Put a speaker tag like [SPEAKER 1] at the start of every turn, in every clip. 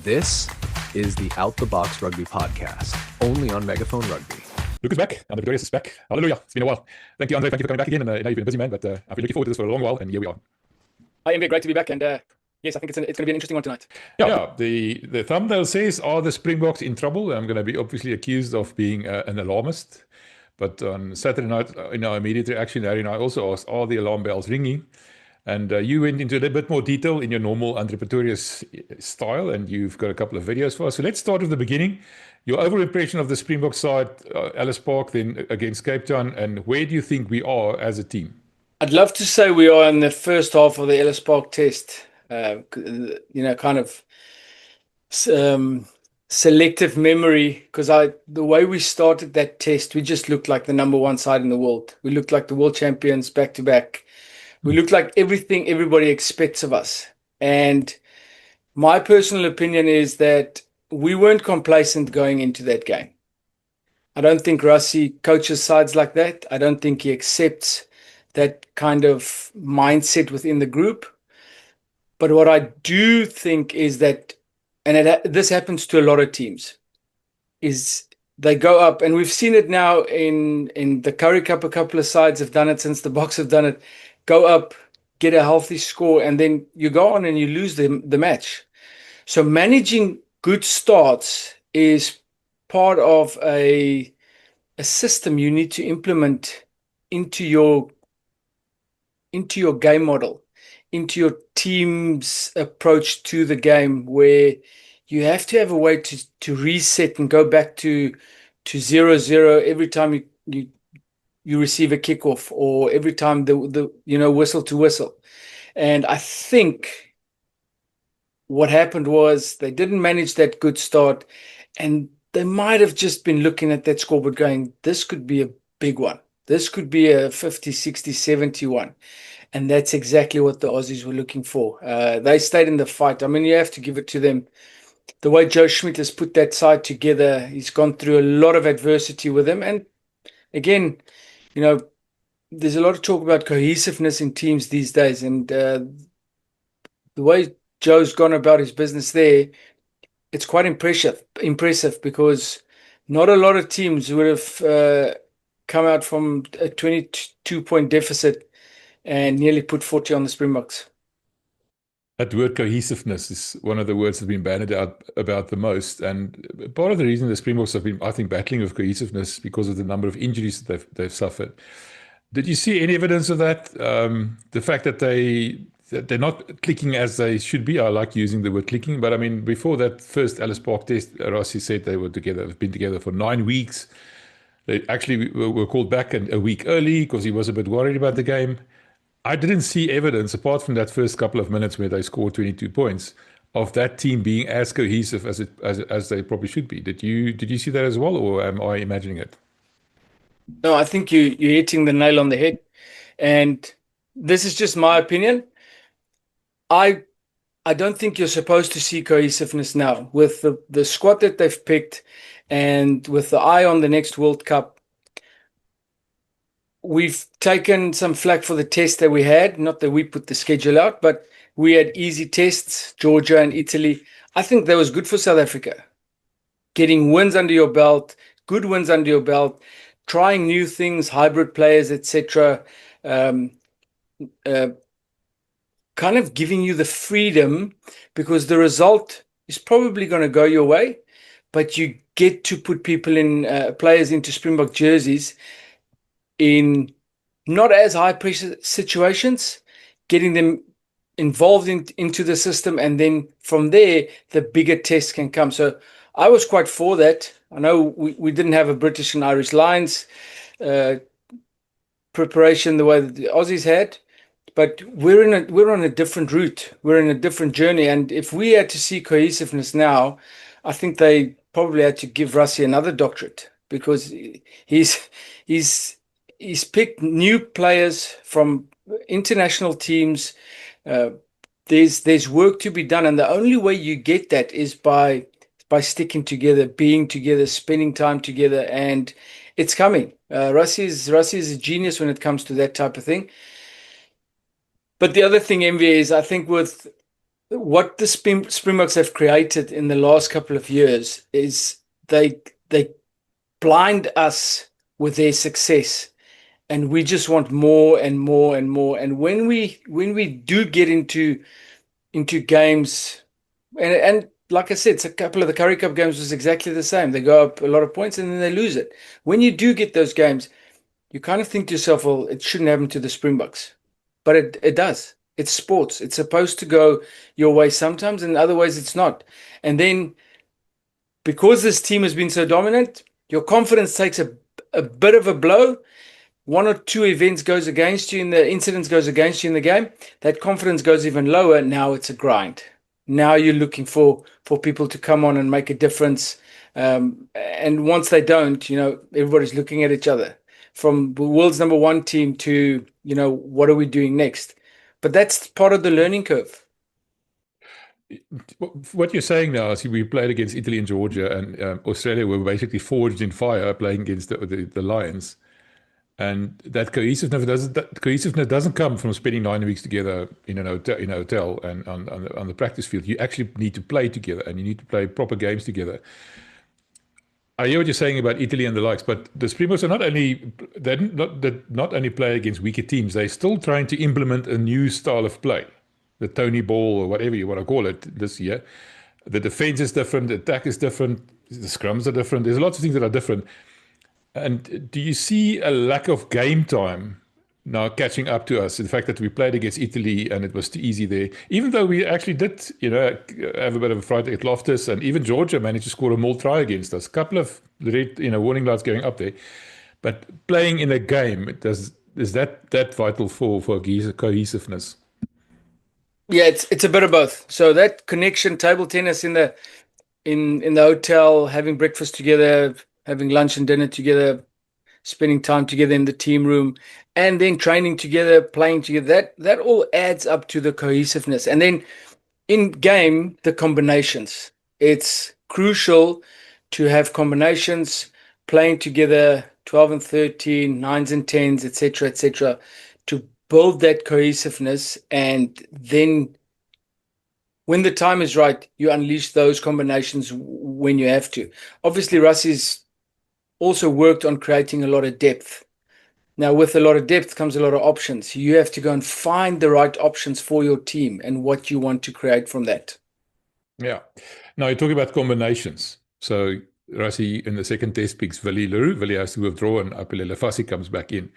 [SPEAKER 1] This is the Out the Box Rugby podcast, only on Megaphone Rugby.
[SPEAKER 2] Luke is back, André Pretorius is back. Hallelujah, it's been a while. Thank you, André, thank you for coming back again. And I know you've been a busy man, but I've been looking forward to this for a long while, and here we are.
[SPEAKER 3] Hi, MV, great to be back. And yes, I think it's going to be an interesting one tonight.
[SPEAKER 2] Yeah, the thumbnail says, are the Springboks in trouble? I'm going to be obviously accused of being an alarmist. But on Saturday night, in our immediate reaction, Harry and I also asked, are the alarm bells ringing? And you went into a little bit more detail in your normal André Pretorius style, and you've got a couple of videos for us. So let's start with the beginning. Your overall impression of the Springbok side, Ellis Park, then against Cape Town, and where do you think we are as a team?
[SPEAKER 3] I'd love to say we are in the first half of the Ellis Park test. Kind of selective memory, because the way we started that test, we just looked like the number one side in the world. We looked like the world champions back to back. We looked like everything everybody expects of us. And my personal opinion is that we weren't complacent going into that game. I don't think Rassie coaches sides like that. I don't think he accepts that kind of mindset within the group. But what I do think is that, and this happens to a lot of teams, is they go up, and we've seen it now in the Currie Cup. A couple of sides have done it since the Boks have done it. Go up, get a healthy score, and then you go on and you lose the match. So managing good starts is part of a system you need to implement into your game model, into your team's approach to the game, where you have to have a way to reset and go back to 0-0 every time you receive a kickoff, or every time the whistle to whistle. And I think what happened was they didn't manage that good start, and they might have just been looking at that scoreboard going, this could be a big one. This could be a 50, 60, 70 one. And that's exactly what the Aussies were looking for. They stayed in the fight. I mean, you have to give it to them. The way Joe Schmidt has put that side together, he's gone through a lot of adversity with them. And again, there's a lot of talk about cohesiveness in teams these days. And the way Joe's gone about his business there, it's quite impressive because not a lot of teams would have come out from a 22-point deficit and nearly put 40 on the Springboks.
[SPEAKER 2] That word cohesiveness is one of the words that's been bandied out about the most. And part of the reason the Springboks have been, I think, battling with cohesiveness because of the number of injuries that they've suffered. Did you see any evidence of that? The fact that they're not clicking as they should be. I like using the word clicking, but I mean, before that first Ellis Park test, Rassie said they were together, have been together for 9 weeks. They actually were called back a week early because he was a bit worried about the game. I didn't see evidence, apart from that first couple of minutes where they scored 22 points, of that team being as cohesive as they probably should be. Did you see that as well, or am I imagining it?
[SPEAKER 3] No, I think you're hitting the nail on the head. And this is just my opinion. I don't think you're supposed to see cohesiveness now. With the squad that they've picked and with the eye on the next World Cup, we've taken some flack for the test that we had. Not that we put the schedule out, but we had easy tests, Georgia and Italy. I think that was good for South Africa. Getting wins under your belt, good wins under your belt, trying new things, hybrid players, etc. Kind of giving you the freedom, because the result is probably going to go your way, but you get to put people in, players into Springbok jerseys in not as high pressure situations, getting them involved into the system, and then from there the bigger tests can come. So I was quite for that. I know we didn't have a British and Irish Lions preparation the way that the Aussies had, but we're on a different route. We're in a different journey, and if we had to see cohesiveness now, I think they probably had to give Rassie another doctorate, because he's picked new players from international teams. There's work to be done, and the only way you get that is by sticking together, being together, spending time together, and it's coming. Rassie is a genius when it comes to that type of thing. But the other thing, MV, is I think with what the Springboks have created in the last couple of years is they blind us with their success, and we just want more and more and more. And when we do get into games, and like I said, it's a couple of the Currie Cup games was exactly the same. They go up a lot of points and then they lose it. When you do get those games, you kind of think to yourself, well, it shouldn't happen to the Springboks. But it does. It's sports. It's supposed to go your way sometimes, and other ways it's not. And then because this team has been so dominant, your confidence takes a bit of a blow. One or two events goes against you in the incidents goes against you in the game. That confidence goes even lower. Now it's a grind. Now you're looking for people to come on and make a difference. And once they don't, everybody's looking at each other. From the world's number one team to, what are we doing next? But that's part of the learning curve.
[SPEAKER 2] What you're saying now is we played against Italy and Georgia, and Australia were basically forged in fire playing against the Lions. And that cohesiveness doesn't come from spending 9 weeks together in a hotel and on the practice field. You actually need to play together, and you need to play proper games together. I hear what you're saying about Italy and the likes, but the Springboks are not only play against weaker teams, they're still trying to implement a new style of play, the Tony ball or whatever you want to call it this year. The defense is different, the attack is different, the scrums are different. There's lots of things that are different. And do you see a lack of game time now catching up to us? The fact that we played against Italy and it was too easy there, even though we actually did, have a bit of a fright at Loftus, and even Georgia managed to score a more try against us. A couple of red, warning lights going up there. But playing in a game, is that vital for cohesiveness?
[SPEAKER 3] Yeah, it's a bit of both. So that connection, table tennis in the hotel, having breakfast together, having lunch and dinner together, spending time together in the team room, and then training together, playing together, that all adds up to the cohesiveness. And then in game, the combinations. It's crucial to have combinations, playing together, 12 and 13, 9s and 10s, etc., to build that cohesiveness. And then when the time is right, you unleash those combinations when you have to. Obviously, Rassie's also worked on creating a lot of depth. Now, with a lot of depth comes a lot of options. You have to go and find the right options for your team and what you want to create from that.
[SPEAKER 2] Yeah. Now, you're talking about combinations. So, Rassie in the second test picks Willie le Roux. Willie has to withdraw, and Rassie comes back in.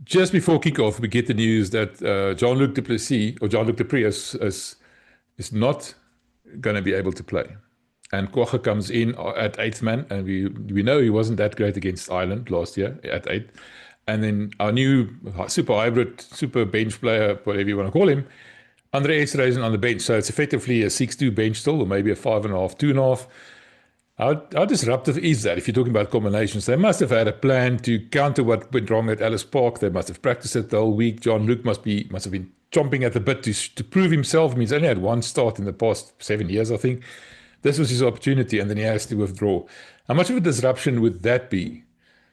[SPEAKER 2] Just before kickoff, we get the news that Jean-Luc du Pretorius is not going to be able to play. And Cohesion comes in at 8th man, and we know he wasn't that great against Ireland last year at 8. And then our new super hybrid, super bench player, whatever you want to call him, André Esterhuizen on the bench. So it's effectively a 6-2 bench still, or maybe a 5.5, 2.5. How disruptive is that if you're talking about combinations? They must have had a plan to counter what went wrong at Ellis Park. They must have practiced it the whole week. Jean-Luc must have been chomping at the bit to prove himself. I mean, he's only had one start in the past 7 years, I think. This was his opportunity, and then he has to withdraw. How much of a disruption would that be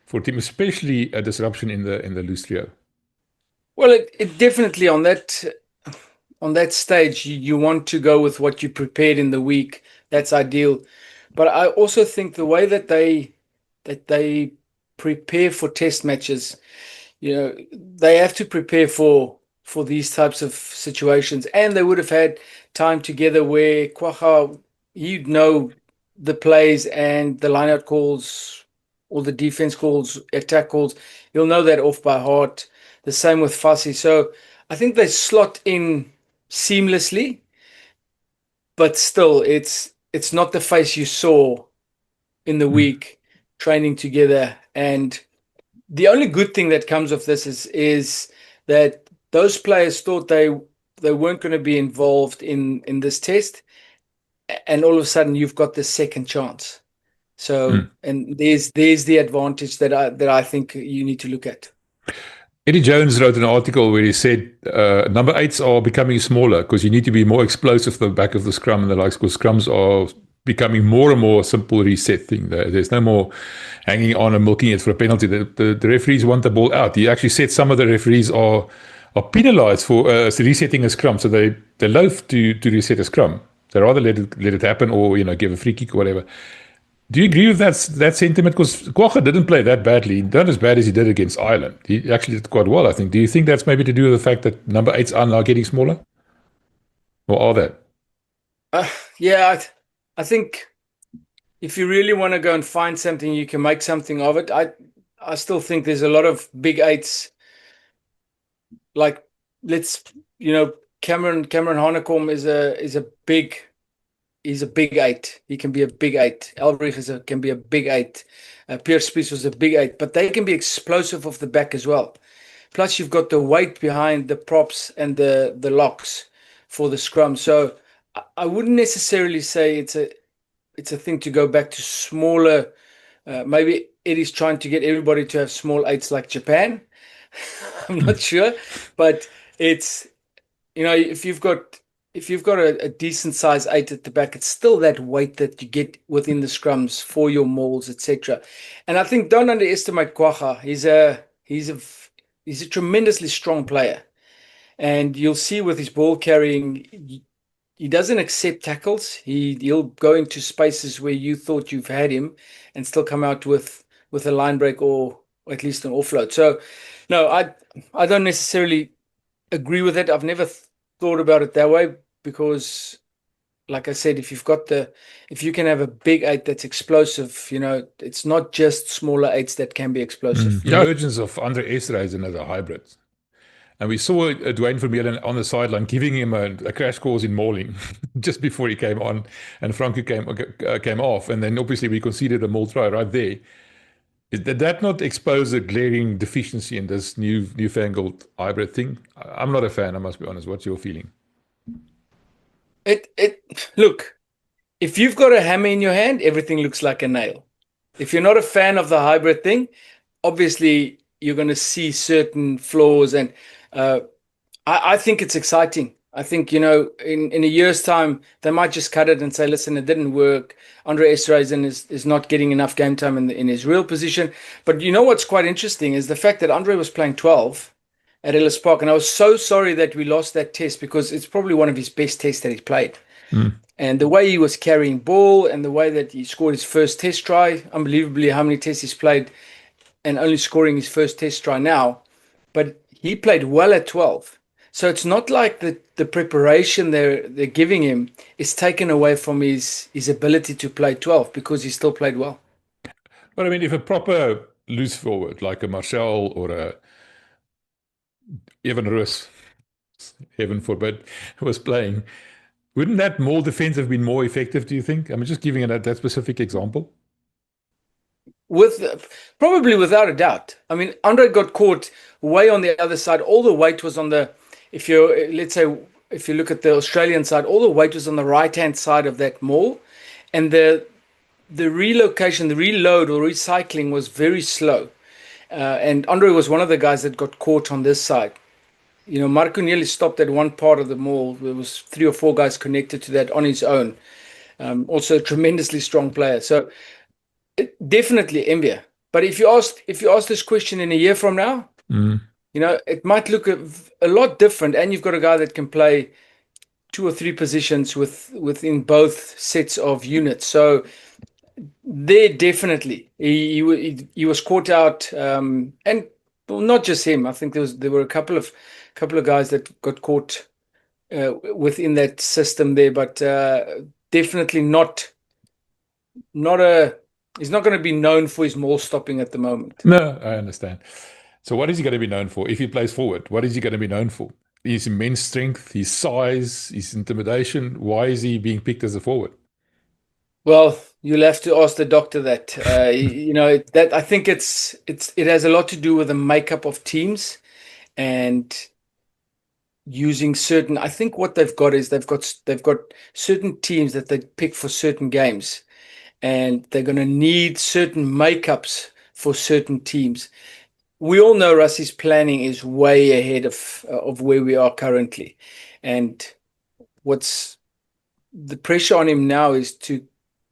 [SPEAKER 2] for a team, especially a disruption in the loose trio?
[SPEAKER 3] Well, it definitely on that stage, you want to go with what you prepared in the week. That's ideal. But I also think the way that they prepare for test matches, they have to prepare for these types of situations, and they would have had time together where Cohesion, you'd know the plays and the lineout calls, all the defense calls, attack calls. You'll know that off by heart. The same with Rassie. So I think they slot in seamlessly, but still, it's not the face you saw in the week training together. And the only good thing that comes of this is that those players thought they weren't going to be involved in this test. And all of a sudden, you've got the second chance. So, and there's the advantage that I think you need to look at.
[SPEAKER 2] Eddie Jones wrote an article where he said number 8s are becoming smaller because you need to be more explosive at the back of the scrum and the likes, because scrums are becoming more and more simple reset thing. There's no more hanging on and milking it for a penalty. The referees want the ball out. He actually said some of the referees are are penalised for resetting a scrum. So they loathe to reset a scrum. They rather let it happen, or give a free kick or whatever. Do you agree with that sentiment? Because Kwagga didn't play that badly, not as bad as he did against Ireland. He actually did quite well, I think. Do you think that's maybe to do with the fact that number 8s are now getting smaller? Or are they?
[SPEAKER 3] Yeah, I think if you really want to go and find something, you can make something of it. I still think there's a lot of big 8s. Like, Cameron Hanekom is a big. He's a big 8. He can be a big 8. Elbrich can be a big 8. Pierre Spies was a big 8. But they can be explosive off the back as well. Plus, you've got the weight behind the props and the locks for the scrum. So I wouldn't necessarily say it's a thing to go back to smaller. Maybe Eddie's trying to get everybody to have small 8s like Japan. I'm not sure. But it's, if you've got a decent size 8 at the back, it's still that weight that you get within the scrums for your mauls, etc. And I think don't underestimate Kwagga. He's a tremendously strong player, and you'll see with his ball carrying, he doesn't accept tackles. He'll go into spaces where you thought you've had him, and still come out with a line break or at least an offload. So, no, I don't necessarily agree with it. I've never thought about it that way. Because, like I said, if you can have a big 8 that's explosive, it's not just smaller 8s that can be explosive.
[SPEAKER 2] The emergence of André Esterhuizen as a hybrid. And we saw Dwayne Vermeulen on the sideline giving him a crash course in mauling just before he came on, and Franco came off. And then obviously we conceded a maul try right there. Did that not expose a glaring deficiency in this newfangled hybrid thing? I'm not a fan, I must be honest. What's your feeling?
[SPEAKER 3] Look, if you've got a hammer in your hand, everything looks like a nail. If you're not a fan of the hybrid thing, obviously you're going to see certain flaws. And I think it's exciting. I think, in a year's time, they might just cut it and say, listen, it didn't work. André Esterhuizen is not getting enough game time in his real position. But what's quite interesting is the fact that André was playing 12 at Ellis Park. And I was so sorry that we lost that test, because it's probably one of his best tests that he's played. And the way he was carrying ball and the way that he scored his first test try, unbelievably how many tests he's played and only scoring his first test try now. But he played well at 12. So it's not like the preparation they're giving him is taken away from his ability to play 12, because he still played well.
[SPEAKER 2] But I mean, if a proper loose forward like a Marcel or a Evan Roos, heaven forbid, was playing, wouldn't that more defense have been more effective, do you think? I'm just giving it that specific example.
[SPEAKER 3] Probably without a doubt. I mean, Andre got caught way on the other side. All the weight was on if you look at the Australian side, all the weight was on the right-hand side of that maul. And the relocation, the reload or recycling was very slow. And Andre was one of the guys that got caught on this side. Marco nearly stopped at one part of the maul. There was 3 or 4 guys connected to that on his own. Also a tremendously strong player. So definitely Mbia. But if you ask this question in a year from now, it might look a lot different. And you've got a guy that can play 2 or 3 positions within both sets of units. So there definitely he was caught out, and well, not just him. I think there were a couple of guys that got caught within that system there, but definitely not he's not going to be known for his maul stopping at the moment.
[SPEAKER 2] No, I understand. So what is he going to be known for if he plays forward? What is he going to be known for? His immense strength, his size, his intimidation. Why is he being picked as a forward?
[SPEAKER 3] Well, you'll have to ask the doctor that. That I think it has a lot to do with the makeup of teams and using certain. I think what they've got is they've got certain teams that they pick for certain games, and they're going to need certain makeups for certain teams. We all know Rassie's planning is way ahead of where we are currently, and what's the pressure on him now is to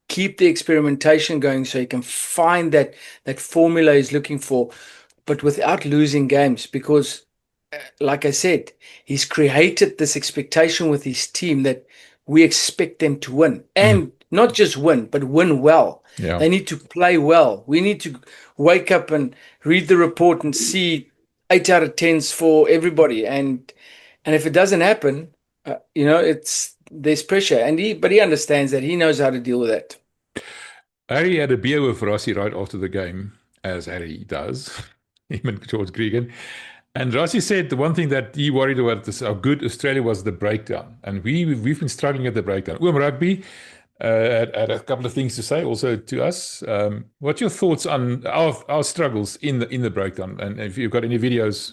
[SPEAKER 3] keep the experimentation going so he can find that formula he's looking for, but without losing games, because like I said, he's created this expectation with his team that we expect them to win, and not just win, but win well.
[SPEAKER 2] Yeah.
[SPEAKER 3] They need to play well. We need to wake up and read the report and see 8 out of 10s for everybody. And if it doesn't happen, there's pressure, but he understands that. He knows how to deal with that.
[SPEAKER 2] Harry had a beer with Rassie right after the game, as Harry does, him and George Gregan. And Rassie said the one thing that he worried about is how good Australia was the breakdown. And we've been struggling at the breakdown. Rugby had a couple of things to say also to us. What's your thoughts on our struggles in the breakdown? And if you've got any videos,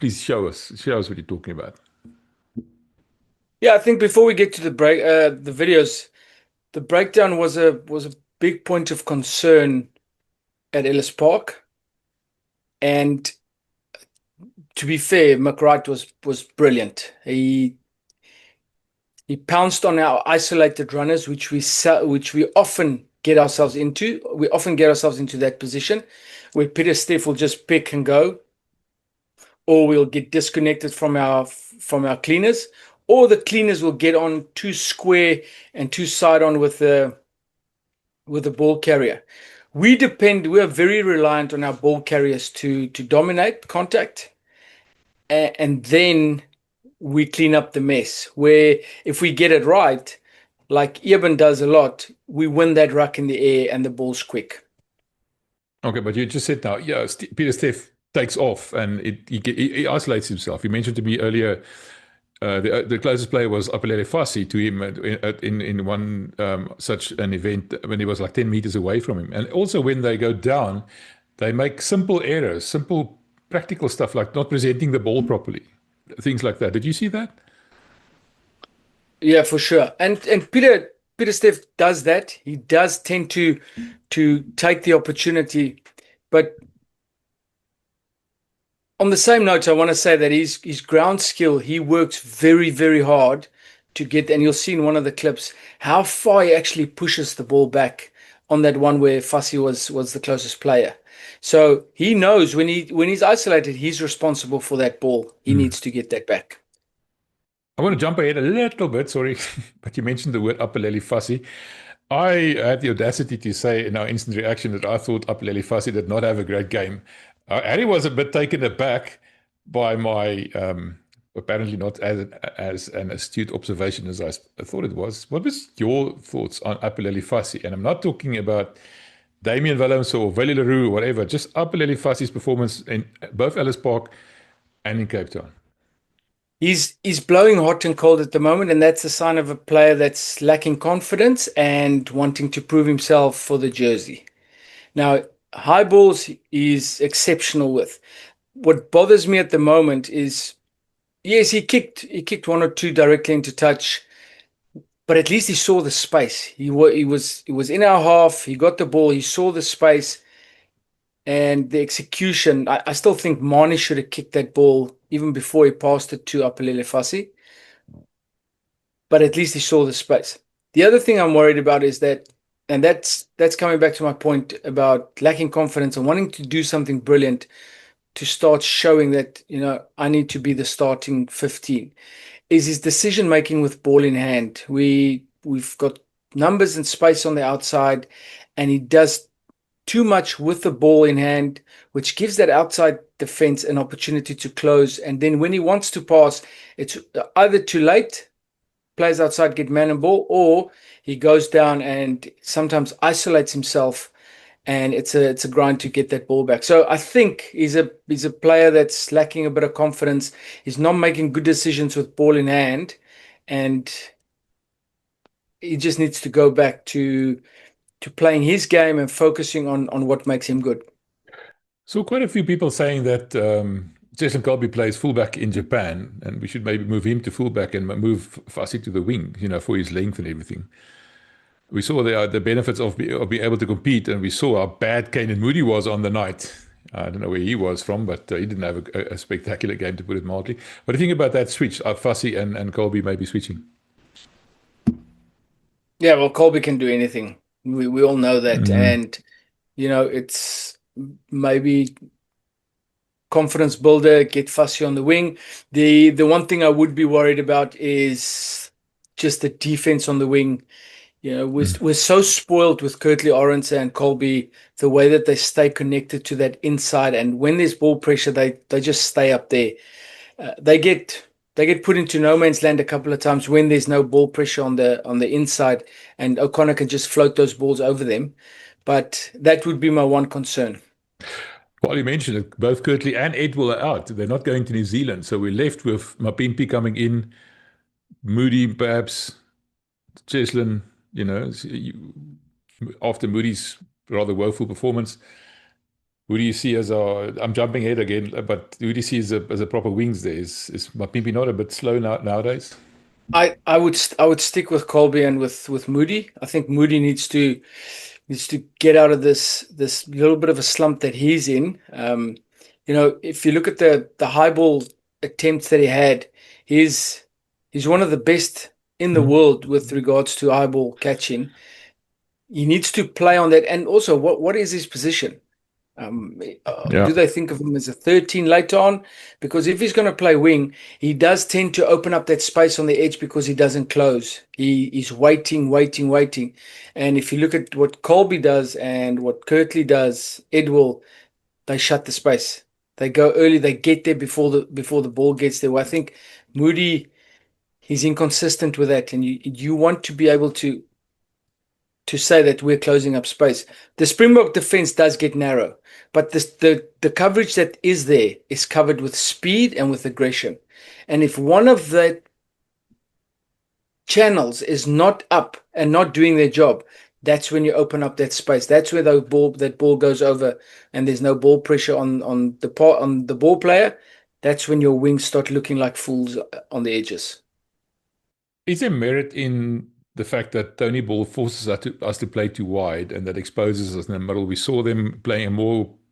[SPEAKER 2] please show us what you're talking about.
[SPEAKER 3] Yeah, I think before we get to the videos, the breakdown was a big point of concern at Ellis Park. And to be fair, McWright was brilliant. He pounced on our isolated runners, which we often get ourselves into. We often get ourselves into that position where Pieter-Steph will just pick and go, or we'll get disconnected from our cleaners, or the cleaners will get on too square and too side on with the ball carrier. We are very reliant on our ball carriers to dominate contact, and then we clean up the mess. Where if we get it right, like Eben does a lot, we win that ruck in the air and the ball's quick.
[SPEAKER 2] Okay, but you just said now, yeah, Pieter-Steph takes off and he isolates himself. You mentioned to me earlier the closest player was Willie le Roux to him in one such an event when he was like 10 meters away from him. And also when they go down, they make simple errors, simple practical stuff like not presenting the ball properly, things like that. Did you see that?
[SPEAKER 3] Yeah, for sure. And Pieter-Steph does that. He does tend to take the opportunity, but on the same note, I want to say that his ground skill, he works very, very hard to get, and you'll see in one of the clips how far he actually pushes the ball back on that one where Fussy was the closest player. So he knows when he's isolated, he's responsible for that ball. He needs to get that back.
[SPEAKER 2] I want to jump ahead a little bit, sorry, but you mentioned the word Willie Roux. I had the audacity to say in our instant reaction that I thought Willie Roux did not have a great game. Harry was a bit taken aback by my apparently not as an astute observation as I thought it was. What was your thoughts on Willie Roux? And I'm not talking about Damian Willems or Willie le Roux or whatever, just Willie Roux's performance in both Ellis Park and in Cape Town.
[SPEAKER 3] He's blowing hot and cold at the moment, and that's a sign of a player that's lacking confidence and wanting to prove himself for the jersey. Now, high balls is exceptional with. What bothers me at the moment is, yes, he kicked one or two directly into touch, but at least he saw the space. He was in our half. He got the ball. He saw the space, and the execution. I still think Mane should have kicked that ball even before he passed it to Willie le Roux. But at least he saw the space. The other thing I'm worried about is that, and that's coming back to my point about lacking confidence and wanting to do something brilliant to start showing that, I need to be the starting 15, is his decision making with ball in hand. We've got numbers and space on the outside, and he does too much with the ball in hand, which gives that outside defense an opportunity to close. And then when he wants to pass, it's either too late, players outside get man and ball, or he goes down and sometimes isolates himself, and it's a grind to get that ball back. So I think he's a player that's lacking a bit of confidence. He's not making good decisions with ball in hand, and he just needs to go back to playing his game and focusing on what makes him good.
[SPEAKER 2] So quite a few people saying that Jason Colby plays fullback in Japan, and we should maybe move him to fullback and move Fussy to the wing, for his length and everything. We saw the benefits of being able to compete, and we saw how bad Kane and Moody was on the night. I don't know where he was from, but he didn't have a spectacular game, to put it mildly. What do you think about that switch, Fussy and Colby maybe switching?
[SPEAKER 3] Yeah, well, Colby can do anything. We all know that. And, it's maybe confidence builder, get fussy on the wing. The one thing I would be worried about is just the defense on the wing. We're so spoiled with Kurtley Orange and Colby, the way that they stay connected to that inside, and when there's ball pressure, they just stay up there. They get put into no man's land a couple of times when there's no ball pressure on the inside, and O'Connor can just float those balls over them. But that would be my one concern.
[SPEAKER 2] Well, you mentioned it, both Kurtley and Edwell are out. They're not going to New Zealand. So we're left with Mapimpi coming in, Moody perhaps, Cheslin, after Moody's rather woeful performance. Who do you see as I'm jumping ahead again, but who do you see as a proper wings there? Is Mapimpi not a bit slow nowadays?
[SPEAKER 3] I would stick with Colby and with Moody. I think Moody needs to get out of this little bit of a slump that he's in. If you look at the high ball attempts that he had, he's one of the best in the world with regards to high ball catching. He needs to play on that. And also, what is his position? Do they think of him as a 13 later on? Because if he's going to play wing, he does tend to open up that space on the edge because he doesn't close. He's waiting. And if you look at what Colby does and what Kurtley does, Edwell, they shut the space. They go early. They get there before the ball gets there. Well, I think Moody, he's inconsistent with that, and you want to be able to say that we're closing up space. The Springbok defense does get narrow, but the coverage that is there is covered with speed and with aggression. And if one of the channels is not up and not doing their job, that's when you open up that space. That's where that ball goes over and there's no ball pressure on the ball player. That's when your wings start looking like fools on the edges.
[SPEAKER 2] Is there merit in the fact that Tony Ball forces us to play too wide and that exposes us in the middle? We saw them playing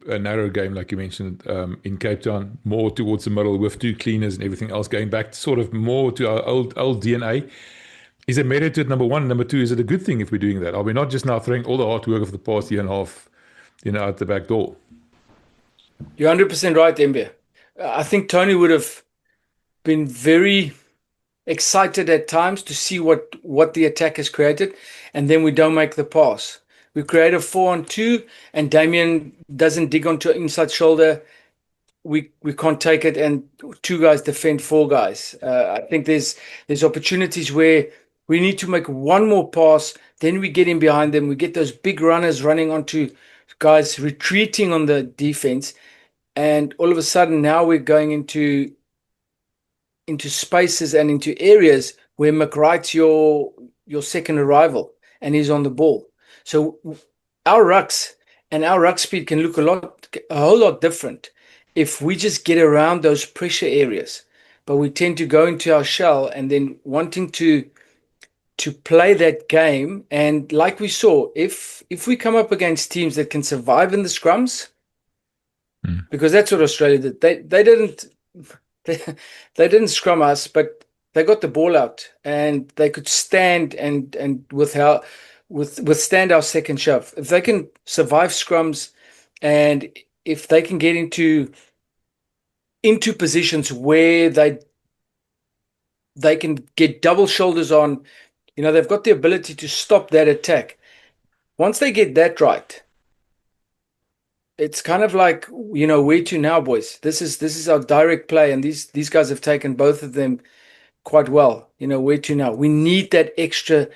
[SPEAKER 2] a narrow game, like you mentioned, in Cape Town, more towards the middle with two cleaners and everything else, going back sort of more to our old DNA. Is there merit to it, number one? Number two, is it a good thing if we're doing that? Are we not just now throwing all the hard work of the past year and a half, out the back door?
[SPEAKER 3] You're 100% right, Mbia. I think Tony would have been very excited at times to see what the attack has created, and then we don't make the pass. We create a 4-on-2, and Damien doesn't dig onto inside shoulder. We can't take it, and two guys defend four guys. I think there's opportunities where we need to make one more pass, then we get in behind them. We get those big runners running onto guys retreating on the defense, and all of a sudden now we're going into spaces and into areas where McWright's your second arrival and he's on the ball. So our rucks and our ruck speed can look a whole lot different if we just get around those pressure areas. But we tend to go into our shell and then wanting to play that game. And like we saw, if we come up against teams that can survive in the scrums, because that's what Australia did. They didn't scrum us, but they got the ball out and they could stand and withstand our second shove. If they can survive scrums and if they can get into positions where they can get double shoulders on, they've got the ability to stop that attack. Once they get that right, it's kind of like, where to now, boys? This is our direct play, and these guys have taken both of them quite well. Where to now? We need that extra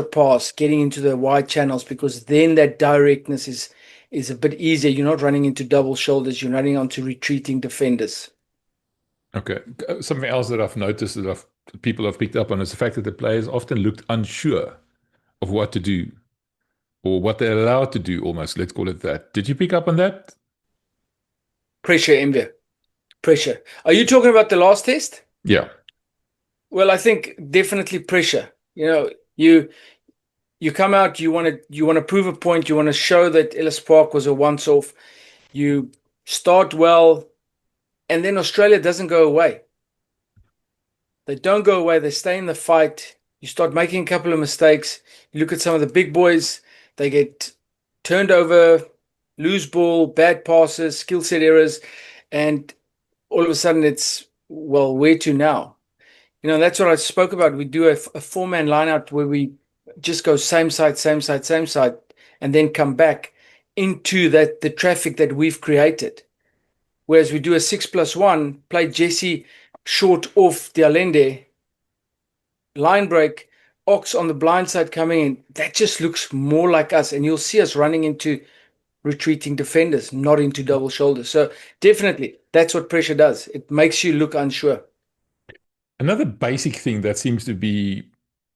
[SPEAKER 3] pass getting into the wide channels, because then that directness is a bit easier. You're not running into double shoulders. You're running onto retreating defenders. Okay.
[SPEAKER 2] Something else that I've noticed that people have picked up on is the fact that the players often looked unsure of what to do, or what they're allowed to do, almost. Let's call it that. Did you pick up on that?
[SPEAKER 3] Pressure, Mbia. Pressure. Are you talking about the last test?
[SPEAKER 2] Yeah.
[SPEAKER 3] Well, I think definitely pressure. You come out, you want to prove a point, you want to show that Ellis Park was a once-off. You start well, and then Australia doesn't go away. They don't go away. They stay in the fight. You start making a couple of mistakes. You look at some of the big boys. They get turned over, lose ball, bad passes, skill set errors, And all of a sudden it's, well, where to now? That's what I spoke about. We do a four-man lineout where we just go same side, and then come back into the traffic that we've created. Whereas we do a 6+1, play Jesse short off the Allende, line break, Ox on the blind side coming in. That just looks more like us. And you'll see us running into retreating defenders, not into double shoulders. So definitely, that's what pressure does. It makes you look unsure.
[SPEAKER 2] Another basic thing that seems to be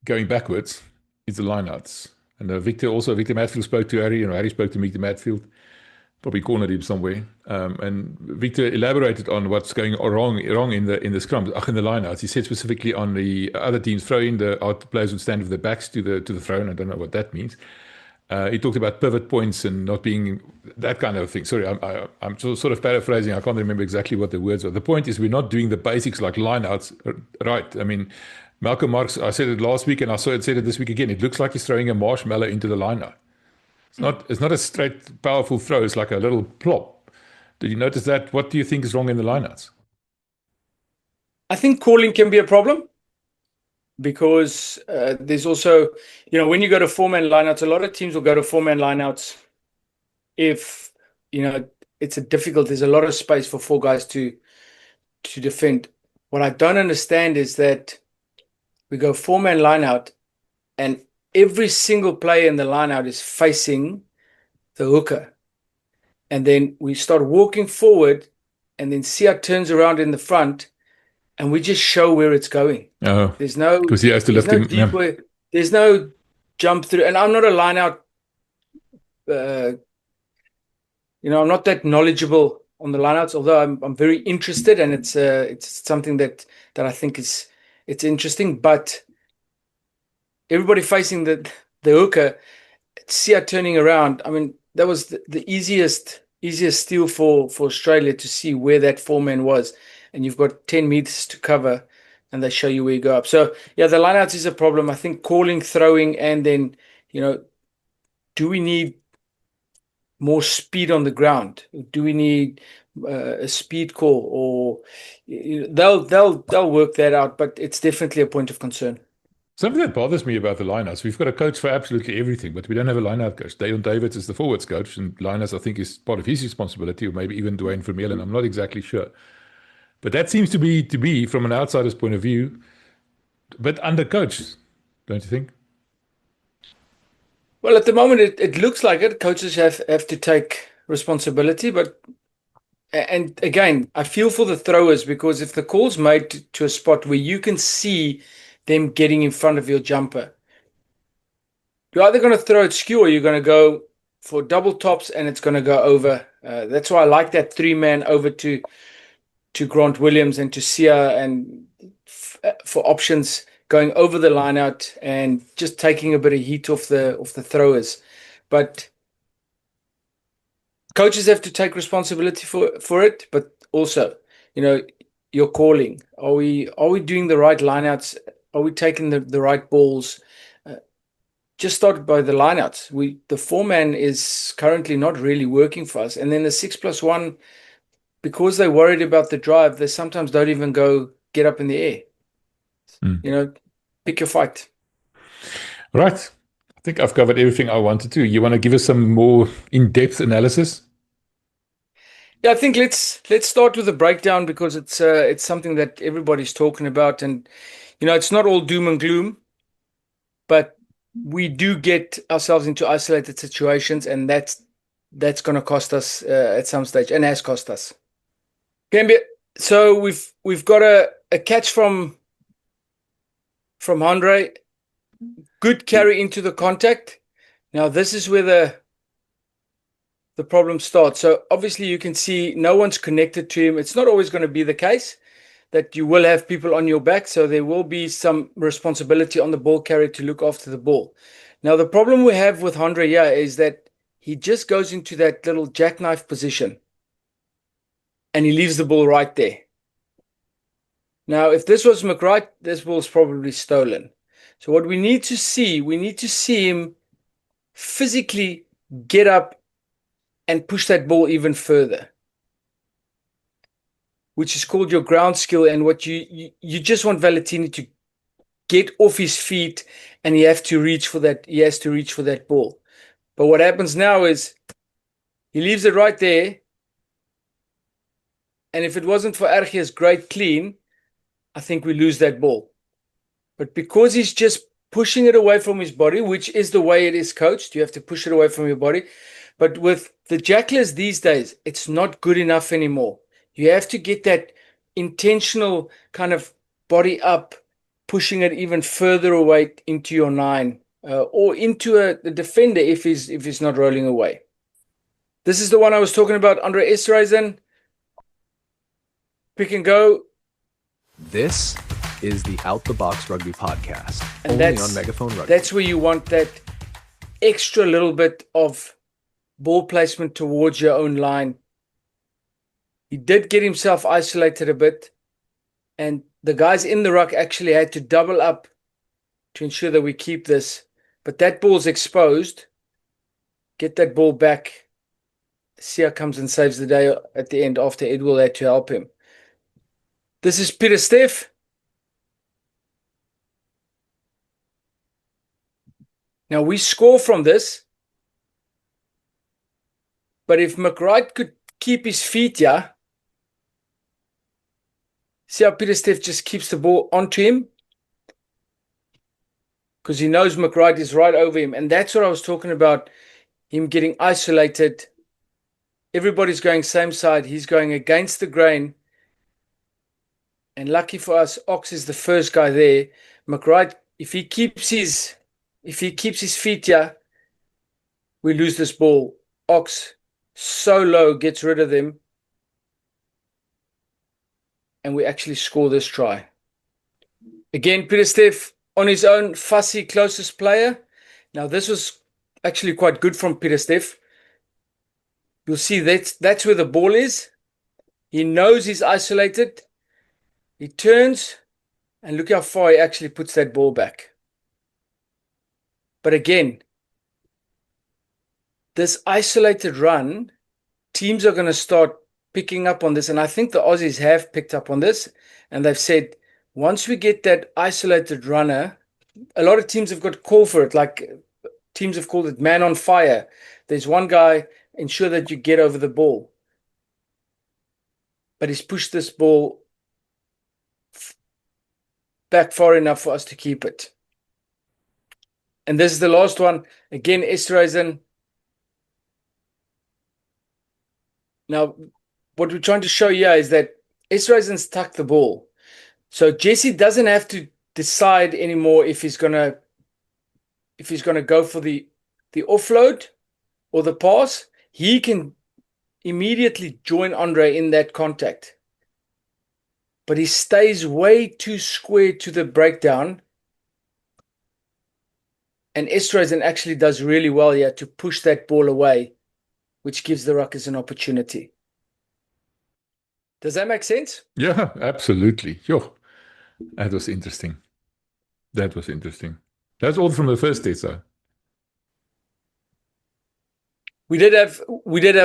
[SPEAKER 2] going backwards is the lineouts. And Victor Matfield spoke to Harry, Harry spoke to Victor Matfield, probably cornered him somewhere. And Victor elaborated on what's going wrong in the scrum, in the lineouts. He said specifically on the other teams throwing, the players would stand with their backs to the throw, I don't know what that means. He talked about pivot points and not being that kind of thing. Sorry, I'm sort of paraphrasing. I can't remember exactly what the words were. The point is we're not doing the basics like lineouts right. I mean, Malcolm Marx, I said it last week and I said it this week again. It looks like he's throwing a marshmallow into the lineout. It's not a straight, powerful throw. It's like a little plop. Did you notice that? What do you think is wrong in the lineouts?
[SPEAKER 3] I think calling can be a problem. Because there's also, when you go to four-man lineouts, a lot of teams will go to four-man lineouts if, it's there's a lot of space for four guys to defend. What I don't understand is that we go four-man lineout and every single player in the lineout is facing the hooker. And then we start walking forward and then Sia turns around in the front and we just show where it's going.
[SPEAKER 2] Oh,
[SPEAKER 3] there's no,
[SPEAKER 2] because he has to lift him. Yeah.
[SPEAKER 3] There's no jump through. And I'm not a line out, I'm not that knowledgeable on the lineouts, although I'm very interested, and it's something that I think it's interesting. But everybody facing the hooker, Sia turning around. I mean, that was the easiest steal for Australia to see where that four-man was. And you've got 10 meters to cover, and they show you where you go up. So, yeah, the lineouts is a problem. I think calling, throwing, and then, do we need more speed on the ground? Do we need a speed call? Or they'll work that out, but it's definitely a point of concern.
[SPEAKER 2] Something that bothers me about the lineouts, we've got a coach for absolutely everything, but we don't have a lineout coach. Dale Davids is the forwards coach, and lineouts, I think, is part of his responsibility, or maybe even Dwayne Vermeulen. I'm not exactly sure. But that seems to be, from an outsider's point of view, but undercoached, don't you think?
[SPEAKER 3] Well, at the moment, it looks like it. Coaches have to take responsibility. And again, I feel for the throwers, because if the call's made to a spot where you can see them getting in front of your jumper, you're either going to throw it skew or you're going to go for double tops and it's going to go over. That's why I like that three-man over to Grant Williams and to Sia, and for options going over the line out and just taking a bit of heat off the throwers. But coaches have to take responsibility for it, but also, your calling. Are we doing the right lineouts? Are we taking the right balls? Just start by the lineouts. The four-man is currently not really working for us. And then the 6+1, because they're worried about the drive, they sometimes don't even go get up in the air. Pick your fight.
[SPEAKER 2] Right. I think I've covered everything I wanted to. You want to give us some more in-depth analysis?
[SPEAKER 3] Yeah, I think let's start with a breakdown, because it's something that everybody's talking about, and it's not all doom and gloom, but we do get ourselves into isolated situations, and that's going to cost us at some stage, and has cost us. So we've got a catch from André. Good carry into the contact. Now this is where the problem starts. So obviously you can see no one's connected to him. It's not always going to be the case that you will have people on your back, so there will be some responsibility on the ball carrier to look after the ball. Now the problem we have with Andre here is that he just goes into that little jackknife position and he leaves the ball right there. Now, if this was McWright, this ball's probably stolen. So what we need to see him physically get up and push that ball even further. which is called your ground skill, and what you just want Valentini to get off his feet, and he has to reach for that ball. But what happens now is he leaves it right there, and if it wasn't for Arge's great clean, I think we lose that ball. But because he's just pushing it away from his body, which is the way it is coached, you have to push it away from your body. But with the jacklers these days, it's not good enough anymore. You have to get that intentional kind of body up, pushing it even further away into your 9, or into a defender if he's not rolling away. This is the one I was talking about, André Esterhuizen. Pick and go.
[SPEAKER 1] This is the Out the Box Rugby podcast,
[SPEAKER 3] And
[SPEAKER 1] only on Megaphone Rugby.
[SPEAKER 3] That's where you want that extra little bit of ball placement towards your own line. He did get himself isolated a bit, and the guys in the ruck actually had to double up to ensure that we keep this. But that ball's exposed. Get that ball back. Sia comes and saves the day at the end after Edwill had to help him. This is Peter Steff. Now we score from this, but if McWright could keep his feet, yeah. See how Peter Steff just keeps the ball onto him? Because he knows McWright is right over him. And that's what I was talking about, him getting isolated. Everybody's going same side. He's going against the grain. And lucky for us, Ox is the first guy there. McWright, if he keeps his feet here, we lose this ball. Ox so low gets rid of them, and we actually score this try. Again, Peter Steff on his own, fussy closest player. Now this was actually quite good from Peter Steff. You'll see that's where the ball is. He knows he's isolated. He turns, and look how far he actually puts that ball back. But again, this isolated run, teams are going to start picking up on this. And I think the Aussies have picked up on this. And they've said, once we get that isolated runner, a lot of teams have got to call for it. Like teams have called it man on fire. There's one guy, ensure that you get over the ball. But he's pushed this ball back far enough for us to keep it. And this is the last one. Again, Esterhuizen. Now, what we're trying to show here is that Esterhuizen's tucked the ball. So Jesse doesn't have to decide anymore if he's gonna go for the offload or the pass. He can immediately join Andre in that contact. But he stays way too square to the breakdown. And Esterhuizen actually does really well here to push that ball away, which gives the Ruckers an opportunity. Does that make sense?
[SPEAKER 2] Yeah, absolutely. Yo, that was interesting. That's all from the first test, though.
[SPEAKER 3] We did have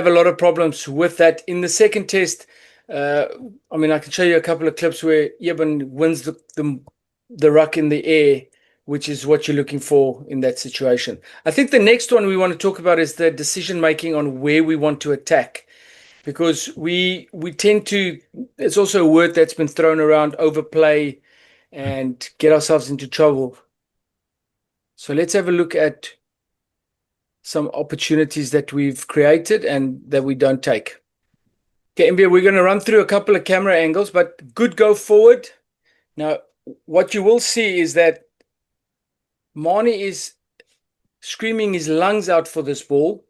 [SPEAKER 3] a lot of problems with that in the second test. I can show you a couple of clips where Eben wins the ruck in the air, which is what you're looking for in that situation. I think the next one we want to talk about is the decision making on where we want to attack, because we tend to. It's also a word that's been thrown around: overplay and get ourselves into trouble. So let's have a look at some opportunities that we've created and that we don't take. Okay, MBA, we're going to run through a couple of camera angles, but good go forward. Now, what you will see is that Mani is screaming his lungs out for this ball.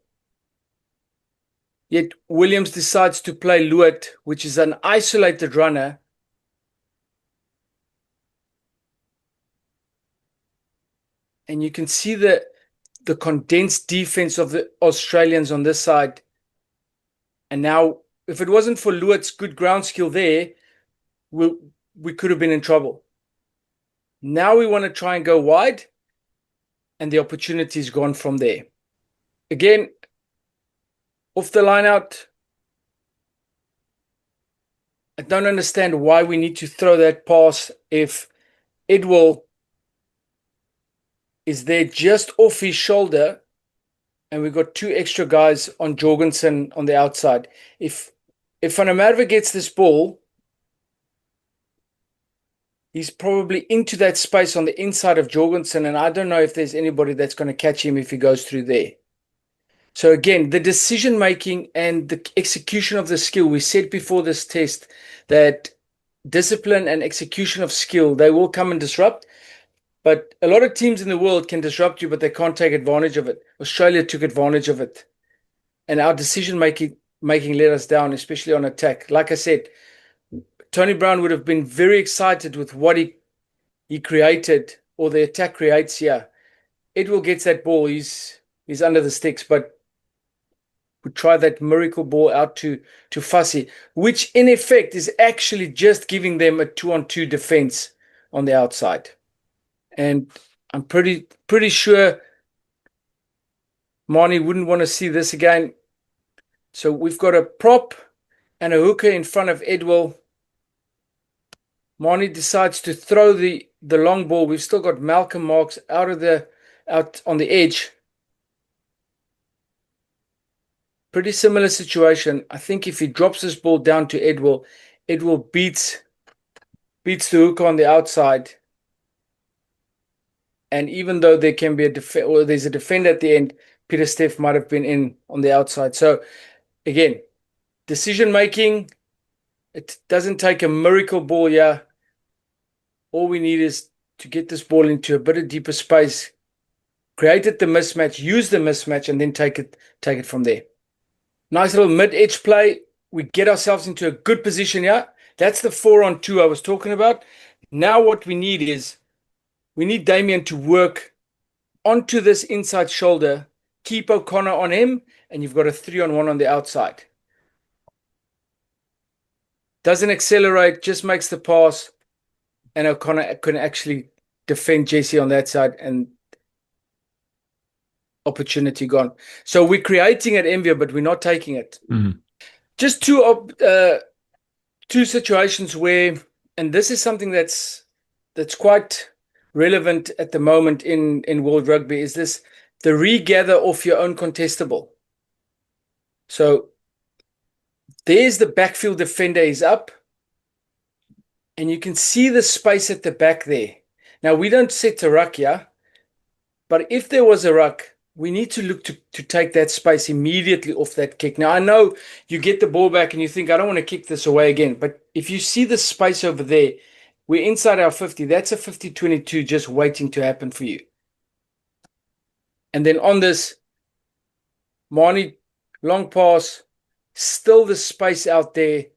[SPEAKER 3] Yet Williams decides to play Luat, which is an isolated runner. And you can see the condensed defense of the Australians on this side. And now, if it wasn't for Luat's good ground skill there, we could have been in trouble. Now we want to try and go wide, and the opportunity is gone from there. Again, off the line out, I don't understand why we need to throw that pass if Edwell is there just off his shoulder and we've got 2 extra guys on Jorgensen on the outside. If Van der Merwe gets this ball, he's probably into that space on the inside of Jorgensen, and I don't know if there's anybody that's going to catch him if he goes through there. So again, the decision-making and the execution of the skill, we said before this test that discipline and execution of skill, they will come and disrupt. But a lot of teams in the world can disrupt you, but they can't take advantage of it. Australia took advantage of it. And our decision-making let us down, especially on attack. Like I said, Tony Brown would have been very excited with what he created, or the attack creates here. Edwell gets that ball. He's under the sticks, but we try that miracle ball out to Fussy, which in effect is actually just giving them a 2-on-2 defense on the outside. And I'm pretty sure Marnie wouldn't want to see this again. So we've got a prop and a hooker in front of Edwell. Marnie decides to throw the long ball. We've still got Malcolm Marks out on the edge. Pretty similar situation. I think if he drops this ball down to Edwell, Edwell beats the hooker on the outside. And even though there can be there's a defender at the end, Peter Steff might have been in on the outside. So again, decision making, it doesn't take a miracle ball here. All we need is to get this ball into a bit of deeper space, created the mismatch, use the mismatch, and then take it from there. Nice little mid-edge play. We get ourselves into a good position here. That's the 4-on-2 I was talking about. Now what we need is, we need Damien to work onto this inside shoulder, keep O'Connor on him, and you've got a 3-on-1 on the outside. Doesn't accelerate, just makes the pass, and O'Connor can actually defend Jesse on that side, and opportunity gone. So we're creating at Envia, but we're not taking it.
[SPEAKER 2] Mm-hmm.
[SPEAKER 3] Just two situations where, and this is something that's quite relevant at the moment in World Rugby, is this the regather off your own contestable. So there's the backfield defender is up, and you can see the space at the back there. Now we don't set a ruck here, but if there was a ruck, we need to look to take that space immediately off that kick. Now, I know you get the ball back and you think, I don't want to kick this away again. But if you see the space over there, we're inside our 50. That's a 50-22 just waiting to happen for you. And then on this, Marnie, long pass, still the space out there,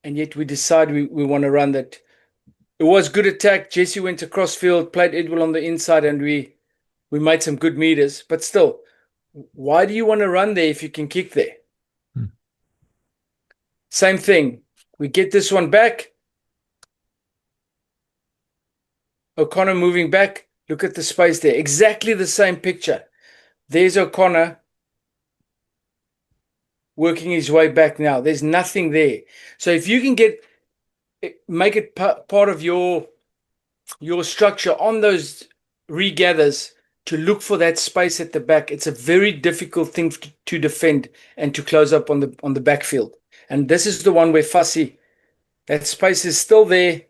[SPEAKER 3] and yet we decide we want to run that. It was good attack. Jesse went across field, played Edwell on the inside, and we made some good meters, but still, why do you want to run there if you can kick there? Same thing. We get this one back. O'Connor moving back. Look at the space there. Exactly the same picture. There's O'Connor working his way back now. There's nothing there. So if you can make it part of your structure on those regathers, to look for that space at the back, it's a very difficult thing to defend and to close up on the backfield. And this is the one where Fussy, that space is still there.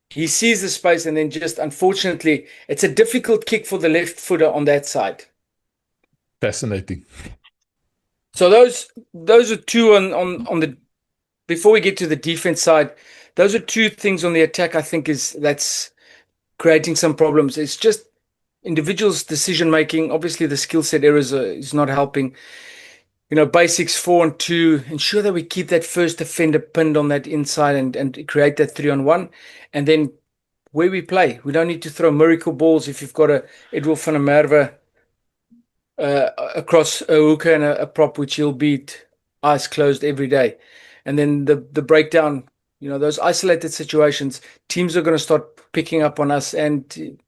[SPEAKER 3] He sees the space, and then just unfortunately, it's a difficult kick for the left footer on that side.
[SPEAKER 2] Fascinating.
[SPEAKER 3] So those are two on the. Before we get to the defense side, those are two things on the attack. I think that's creating some problems. It's just individuals' decision making. Obviously, the skill set errors is not helping. Basics 4-on-2. Ensure that we keep that first defender pinned on that inside and create that 3-on-1. And then where we play, we don't need to throw miracle balls if you've got a Edwell van der Merwe across a hooker and a prop, which he'll beat eyes closed every day. And then the breakdown, those isolated situations, teams are going to start picking up on us, and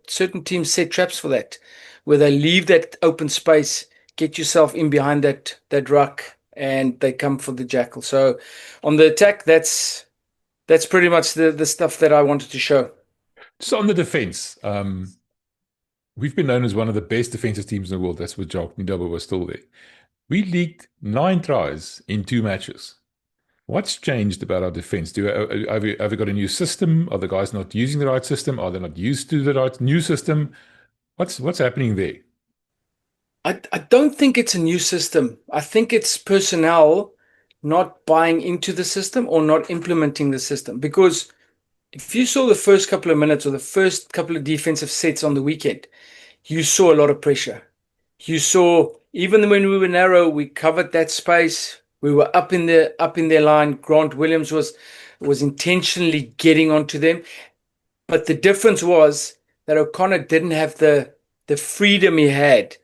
[SPEAKER 3] certain teams set traps for that, where they leave that open space, get yourself in behind that ruck, and they come for the jackal. So on the attack, that's pretty much the stuff that I wanted to show.
[SPEAKER 2] So on the defense, we've been known as one of the best defensive teams in the world. That's what Jacques Ndaba was still there. We leaked 9 tries in 2 matches. What's changed about our defense? Have we got a new system? Are the guys not using the right system? Are they not used to the right new system? What's happening there?
[SPEAKER 3] I don't think it's a new system. I think it's personnel not buying into the system or not implementing the system. Because if you saw the first couple of minutes or the first couple of defensive sets on the weekend, you saw a lot of pressure. You saw, even when we were narrow, we covered that space. We were up in their line. Grant Williams was intentionally getting onto them. But the difference was that O'Connor didn't have the freedom he had,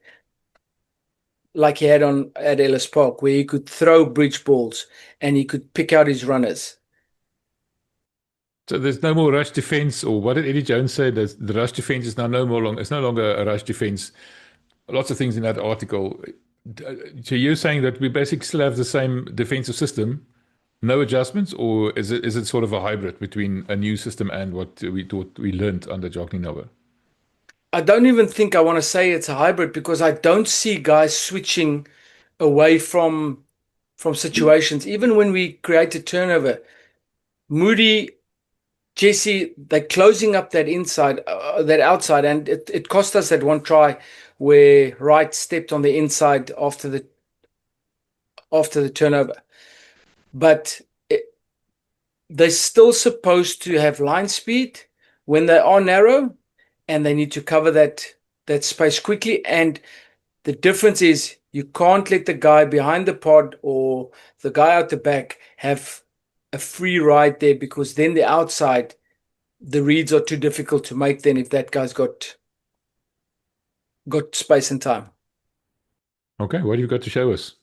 [SPEAKER 3] like he had at Ellis Park, where he could throw bridge balls and he could pick out his runners.
[SPEAKER 2] So there's no more rush defense, or what did Eddie Jones say? The rush defense is now it's no longer a rush defense. Lots of things in that article. So you're saying that we basically still have the same defensive system, no adjustments, or is it sort of a hybrid between a new system and what we learned under Jacques Ndaba?
[SPEAKER 3] I don't even think I want to say it's a hybrid, because I don't see guys switching away from situations. Even when we create a turnover, Moody, Jesse, they're closing up that outside, and it cost us that one try where Wright stepped on the inside after the turnover. But they're still supposed to have line speed when they are narrow, and they need to cover that space quickly. And the difference is you can't let the guy behind the pod or the guy out the back have a free ride there, because then the outside, the reads are too difficult to make then if that guy's got space and time.
[SPEAKER 2] Okay, what have you got to show us?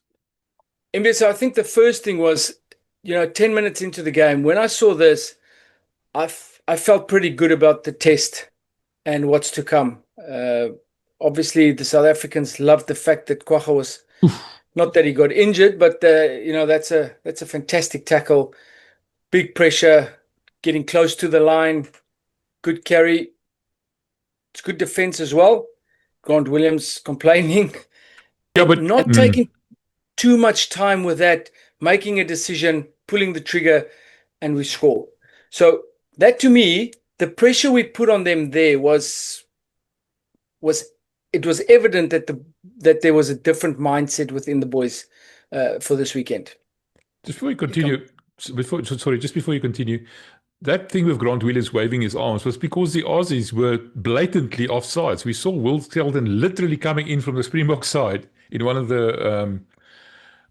[SPEAKER 3] So I think the first thing was, 10 minutes into the game, when I saw this, I felt pretty good about the test and what's to come. Obviously, the South Africans loved the fact that Kwagga was, not that he got injured, but that's a fantastic tackle, big pressure, getting close to the line, good carry. It's good defense as well. Grant Williams complaining, but not taking too much time with that, making a decision, pulling the trigger, and we score. So that, to me, the pressure we put on them there was evident that there was a different mindset within the boys for this weekend.
[SPEAKER 2] Just before you continue, just before you continue, that thing with Grant Williams waving his arms was because the Aussies were blatantly offsides. We saw Will Selden literally coming in from the Springbok side in one of the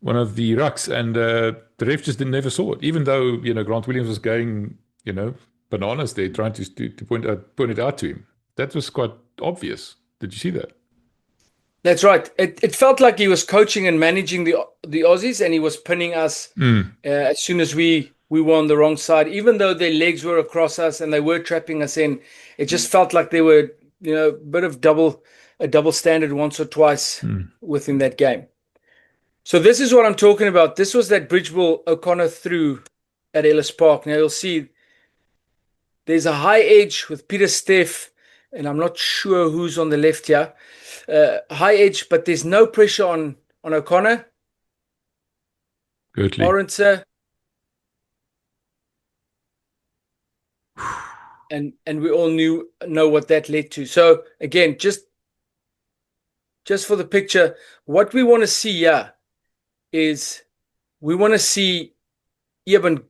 [SPEAKER 2] rucks, and the ref just never saw it, even though Grant Williams was going bananas there, trying to point it out to him. That was quite obvious. Did you see that?
[SPEAKER 3] That's right. It felt like he was coaching and managing the Aussies, and he was pinning us as soon as we were on the wrong side. Even though their legs were across us and they were trapping us in, it just felt like there were a bit of a double standard once or twice within that game. So this is what I'm talking about. This was that bridge ball O'Connor threw at Ellis Park. Now you'll see there's a high edge with Peter Steff, and I'm not sure who's on the left here. High edge, but there's no pressure on O'Connor.
[SPEAKER 2] Goodly.
[SPEAKER 3] Orense. And we all know what that led to. So again, just for the picture, what we want to see here is we want to see Eben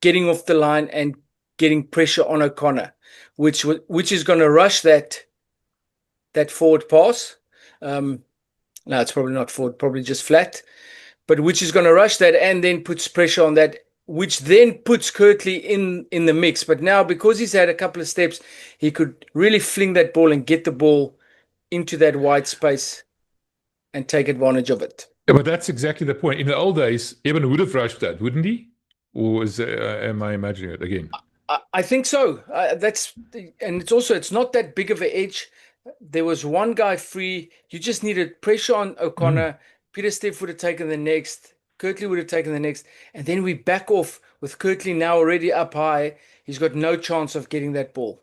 [SPEAKER 3] getting off the line and getting pressure on O'Connor, which is going to rush that forward pass. No, it's probably not forward, probably just flat, but which is going to rush that and then puts pressure on that, which then puts Kirtley in the mix. But now, because he's had a couple of steps, he could really fling that ball and get the ball into that wide space and take advantage of it.
[SPEAKER 2] Yeah, but that's exactly the point. In the old days, Eben would have rushed that, wouldn't he? Or am I imagining it again?
[SPEAKER 3] I think so. And it's not that big of an edge. There was one guy free. You just needed pressure on O'Connor. Peter Steff would have taken the next. Kirtley would have taken the next. And then we back off with Kirtley now already up high. He's got no chance of getting that ball.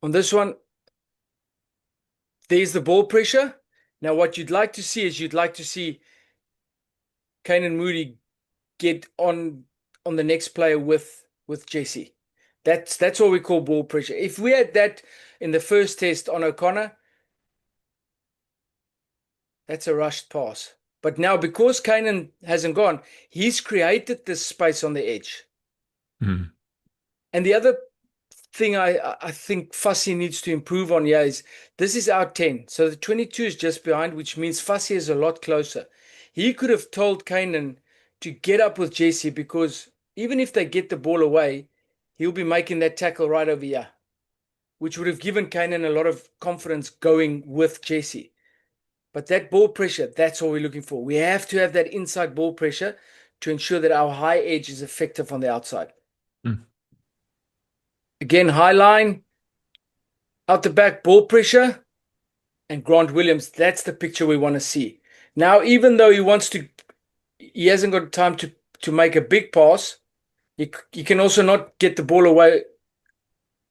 [SPEAKER 3] On this one, there's the ball pressure. Now, what you'd like to see is you'd like to see Kane and Moody get on the next player with Jesse. That's what we call ball pressure. If we had that in the first test on O'Connor, that's a rushed pass. But now, because Kanan hasn't gone, he's created this space on the edge.
[SPEAKER 2] Mm.
[SPEAKER 3] And the other thing I think Fassi needs to improve on here is this is our 10. So the 22 is just behind, which means Fassi is a lot closer. He could have told Kanan to get up with Jesse, because even if they get the ball away, he'll be making that tackle right over here, which would have given Kanan a lot of confidence going with Jesse. But that ball pressure, that's all we're looking for. We have to have that inside ball pressure to ensure that our high edge is effective on the outside.
[SPEAKER 2] Mm.
[SPEAKER 3] Again, high line, out the back, ball pressure, and Grant Williams, that's the picture we want to see. Now, even though he hasn't got time to make a big pass, he can also not get the ball away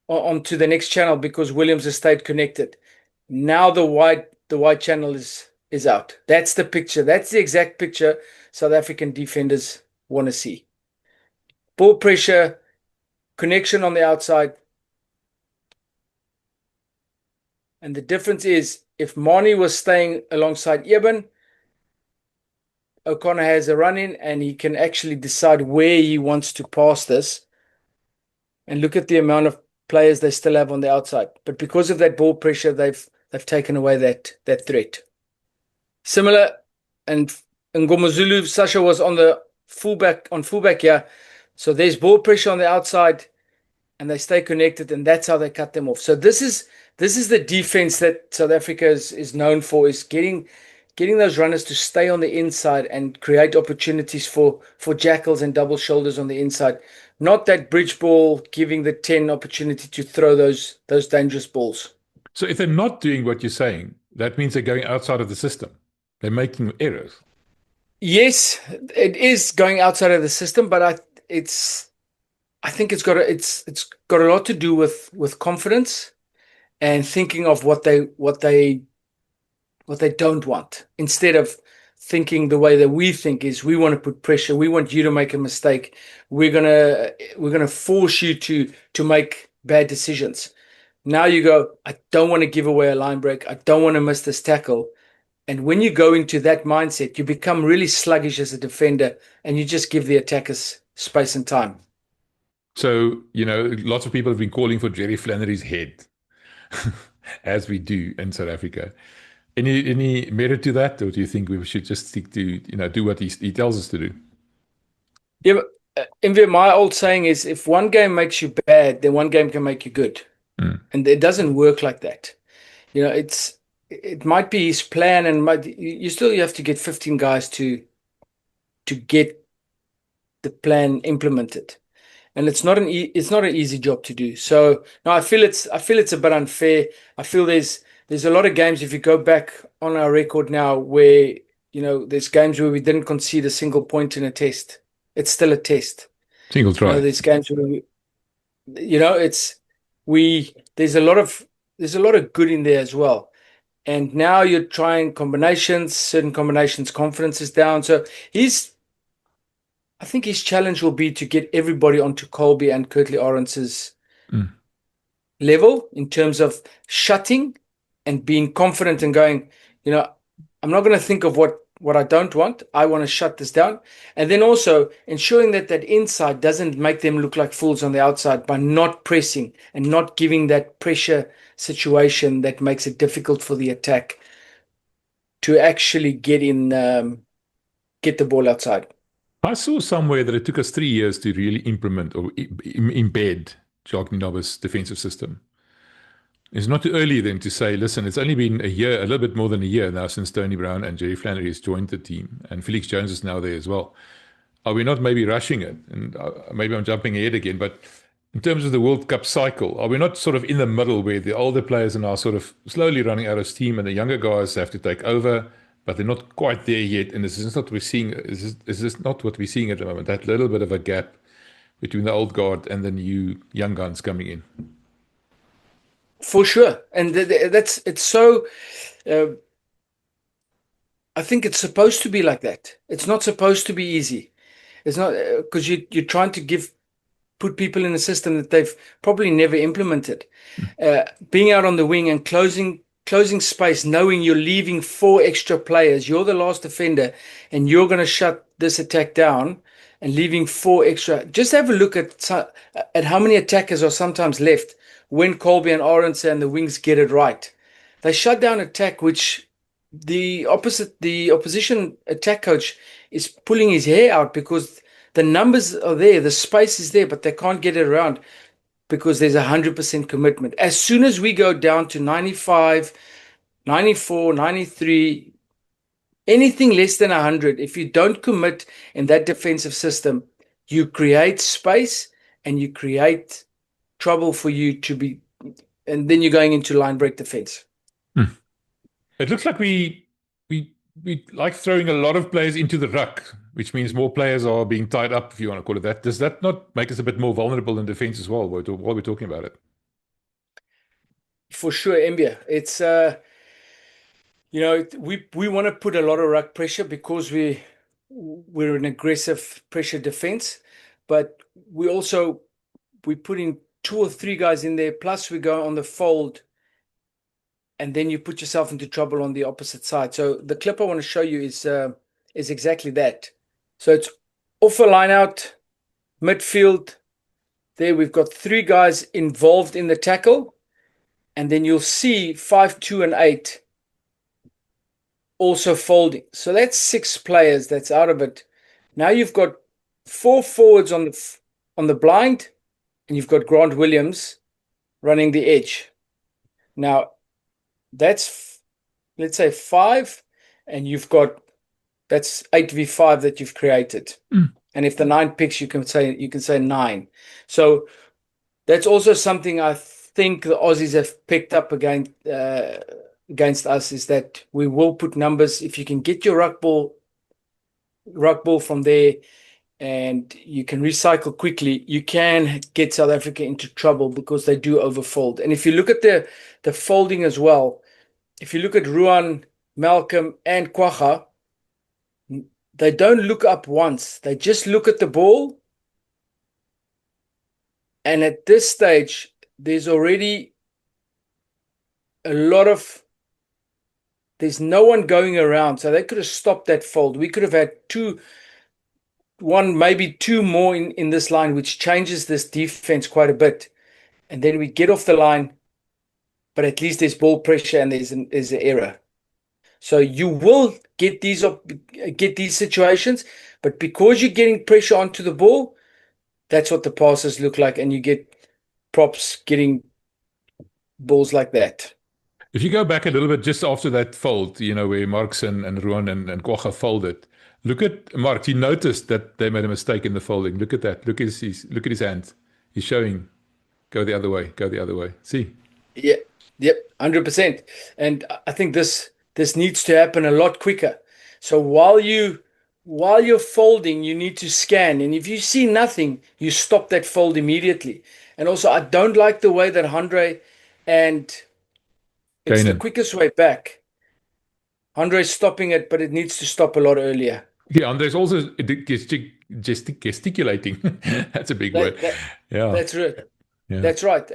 [SPEAKER 3] onto the next channel because Williams has stayed connected. Now the wide channel is out. That's the picture. That's the exact picture South African defenders want to see. Ball pressure, connection on the outside. And the difference is, if Mani was staying alongside Eben, O'Connor has a run in and he can actually decide where he wants to pass this. And look at the amount of players they still have on the outside. But because of that ball pressure, they've taken away that threat. Similar, and Ngomazulu, Sasha was on the fullback here. So there's ball pressure on the outside and they stay connected, and that's how they cut them off. So this is the defense that South Africa is known for, is getting those runners to stay on the inside and create opportunities for jackals and double shoulders on the inside. Not that bridge ball giving the 10 opportunity to throw those dangerous balls.
[SPEAKER 2] So if they're not doing what you're saying, that means they're going outside of the system. They're making errors.
[SPEAKER 3] Yes, it is going outside of the system, but I think it's got a lot to do with confidence and thinking of what they don't want, instead of thinking the way that we think is, we want to put pressure. We want you to make a mistake. We're gonna force you to make bad decisions. Now you go, I don't want to give away a line break. I don't want to miss this tackle. And when you go into that mindset, you become really sluggish as a defender, and you just give the attackers space and time.
[SPEAKER 2] So, lots of people have been calling for Jerry Flannery's head, as we do in South Africa. Any merit to that, or do you think we should just stick to, do what he tells us to do?
[SPEAKER 3] Yeah, but, my old saying is, if one game makes you bad, then one game can make you good.
[SPEAKER 2] Mm.
[SPEAKER 3] And it doesn't work like that. It might be his plan, and you still have to get 15 guys to get the plan implemented. And it's not an easy job to do. So no, I feel it's a bit unfair. I feel there's a lot of games, if you go back on our record now, where there's games where we didn't concede a single point in a test. It's still a test.
[SPEAKER 2] Single try.
[SPEAKER 3] There's games where there's a lot of good in there as well. And now you're trying combinations, certain combinations, confidence is down. So I think his challenge will be to get everybody onto Colby and Kirtley Orance's level in terms of shutting and being confident and going, I'm not going to think of what I don't want. I want to shut this down. And then also ensuring that inside doesn't make them look like fools on the outside by not pressing and not giving that pressure situation that makes it difficult for the attack to actually get the ball outside.
[SPEAKER 2] I saw somewhere that it took us 3 years to really implement or embed Jacques Nienaber's defensive system. It's not too early then to say, listen, it's only been a year, a little bit more than a year now since Tony Brown and Jerry Flannery has joined the team, and Felix Jones is now there as well. Are we not maybe rushing it? And maybe I'm jumping ahead again, but In terms of the World Cup cycle, are we not sort of in the middle where the older players are now sort of slowly running out of steam and the younger guys have to take over, but they're not quite there yet? And this is not what we're seeing. Is this not what we're seeing at the moment? That little bit of a gap between the old guard and the new young guns coming in.
[SPEAKER 3] For sure. And it's so, I think it's supposed to be like that. It's not supposed to be easy. It's not, because you're trying to put people in a system that they've probably never implemented. Being out on the wing and closing space, knowing you're leaving 4 extra players, you're the last defender, and you're going to shut this attack down, and leaving 4 extra. Just have a look at how many attackers are sometimes left when Colby and Arendse and the wings get it right. They shut down attack, which the opposition attack coach is pulling his hair out, because the numbers are there, the space is there, but they can't get it around because there's 100% commitment. As soon as we go down to 95, 94, 93, anything less than 100, if you don't commit in that defensive system, you create space and you create trouble for you to be, and then you're going into line break defense.
[SPEAKER 2] It looks like we like throwing a lot of players into the ruck, which means more players are being tied up, if you want to call it that. Does that not make us a bit more vulnerable in defense as well, while we're talking about it?
[SPEAKER 3] For sure, Mbia. It's we want to put a lot of ruck pressure because we're an aggressive pressure defense, but we put in 2 or 3 guys in there, plus we go on the fold, and then you put yourself into trouble on the opposite side. So the clip I want to show you is exactly that. So it's off a line out, midfield. There we've got 3 guys involved in the tackle, and then you'll see 5, 2, and 8 also folding. So that's 6 players that's out of it. Now you've got 4 forwards on the blind, and you've got Grant Williams running the edge. Now that's, let's say, 5, and that's 8v5 that you've created. And if the 9 picks, you can say 9. So that's also something I think the Aussies have picked up against us, is that we will put numbers. If you can get your ruck ball from there and you can recycle quickly, you can get South Africa into trouble because they do overfold. And if you look at the folding as well, if you look at Ruan, Malcolm, and Kwacha, they don't look up once. They just look at the ball. And at this stage, there's already there's no one going around. So they could have stopped that fold. We could have had 1, maybe 2 more in this line, which changes this defense quite a bit. And then we get off the line, but at least there's ball pressure and there's an error. So you will get these situations, but because you're getting pressure onto the ball, that's what the passes look like, and you get props getting balls like that.
[SPEAKER 2] If you go back a little bit just after that fold, where Marx and Ruan and Kwacha folded, look at Marx. He noticed that they made a mistake in the folding. Look at that. Look at his hand. He's showing, go the other way. See?
[SPEAKER 3] Yeah. Yep, 100%. And I think this needs to happen a lot quicker. So while you're folding, you need to scan. And if you see nothing, you stop that fold immediately. And also, I don't like the way that André, and it's the quickest way back. André's stopping it, but it needs to stop a lot earlier.
[SPEAKER 2] Yeah, André's also gesticulating. That's a big word. Yeah,
[SPEAKER 3] that's right.
[SPEAKER 2] Yeah.
[SPEAKER 3] That's right.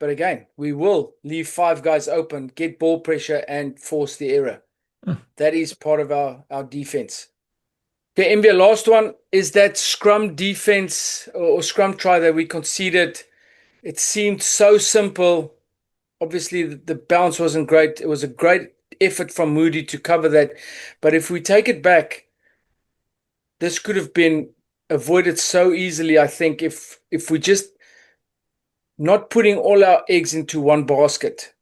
[SPEAKER 3] But again, we will leave 5 guys open, get ball pressure, and force the error. That is part of our defense. Okay, Mbia, last one is that scrum defense or scrum try that we conceded. It seemed so simple. Obviously, the bounce wasn't great. It was a great effort from Moody to cover that. But if we take it back, this could have been avoided so easily, I think, if we just not putting all our eggs into one basket.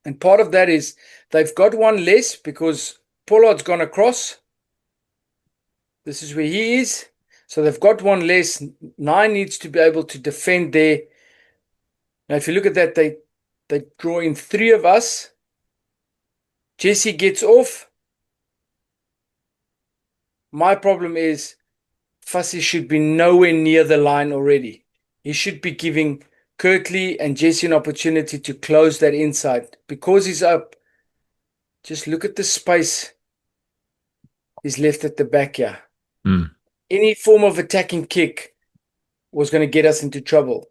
[SPEAKER 3] And part of that is they've got 1 less because Pollard's gone across. This is where he is. So they've got one less. 9 needs to be able to defend there. Now, if you look at that, they draw in 3 of us. Jesse gets off. My problem is Fussy should be nowhere near the line already. He should be giving Kirtley and Jesse an opportunity to close that inside. Because he's up, just look at the space he's left at the back here. Any form of attacking kick was going to get us into trouble.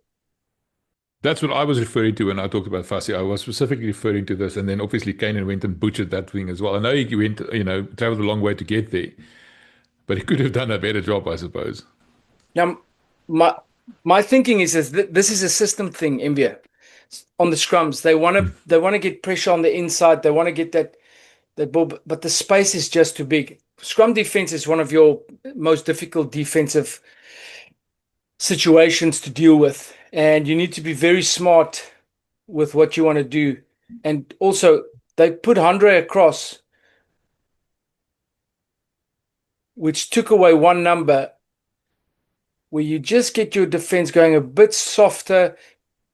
[SPEAKER 2] That's what I was referring to when I talked about Fassi. I was specifically referring to this, and then obviously Kanan went and butchered that thing as well. I know he went, traveled a long way to get there, but he could have done a better job, I suppose.
[SPEAKER 3] Now, my thinking is this is a system thing, Mbia. On the scrums, they want to get pressure on the inside. They want to get that ball, but the space is just too big. Scrum defense is one of your most difficult defensive situations to deal with, and you need to be very smart with what you want to do. And also, they put Andre across, which took away one number, where you just get your defense going a bit softer,